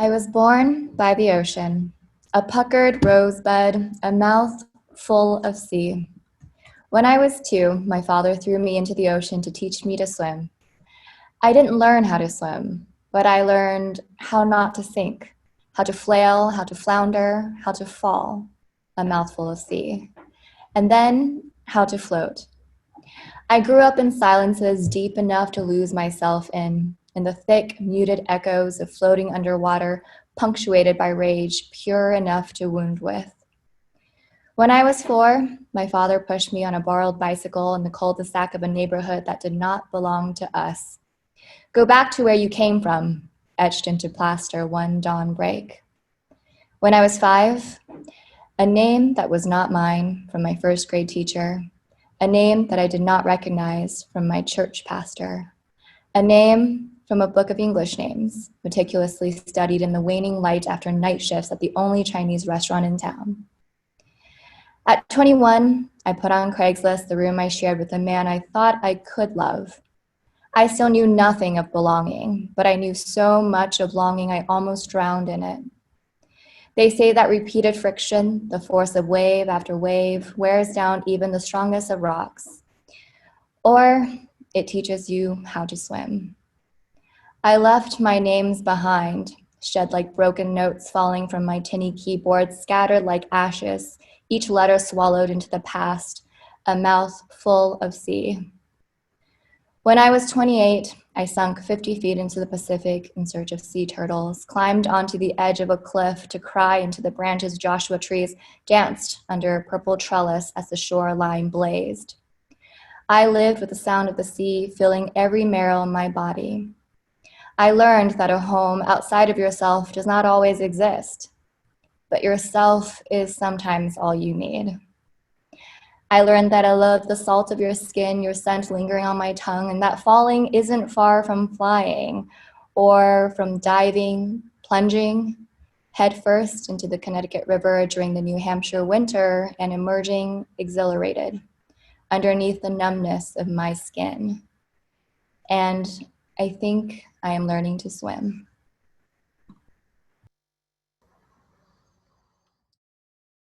I was born by the ocean, a puckered rosebud, a mouth full of sea. When I was 2, my father threw me into the ocean to teach me to swim. I didn't learn how to swim, but I learned how not to sink, how to flail, how to flounder, how to fall, a mouthful of sea, and then how to float. I grew up in silences deep enough to lose myself in the thick, muted echoes of floating underwater, punctuated by rage, pure enough to wound with. When I was 4, my father pushed me on a borrowed bicycle in the cul-de-sac of a neighborhood that did not belong to us. Go back to where you came from, etched into plaster one dawn break. When I was 5, a name that was not mine from my first grade teacher, a name that I did not recognize from my church pastor, a name from a book of English names, meticulously studied in the waning light after night shifts at the only Chinese restaurant in town. At 21, I put on Craigslist the room I shared with a man I thought I could love. I still knew nothing of belonging, but I knew so much of longing I almost drowned in it. They say that repeated friction, the force of wave after wave, wears down even the strongest of rocks. Or it teaches you how to swim. I left my names behind, shed like broken notes falling from my tinny keyboard, scattered like ashes, each letter swallowed into the past, a mouth full of sea. When I was 28, I sunk 50 feet into the Pacific in search of sea turtles, climbed onto the edge of a cliff to cry into the branches of Joshua trees, danced under a purple trellis as the shoreline blazed. I lived with the sound of the sea filling every marrow in my body. I learned that a home outside of yourself does not always exist, but yourself is sometimes all you need. I learned that I love the salt of your skin, your scent lingering on my tongue, and that falling isn't far from flying or from diving, plunging headfirst into the Connecticut River during the New Hampshire winter and emerging exhilarated underneath the numbness of my skin. And I think I am learning to swim.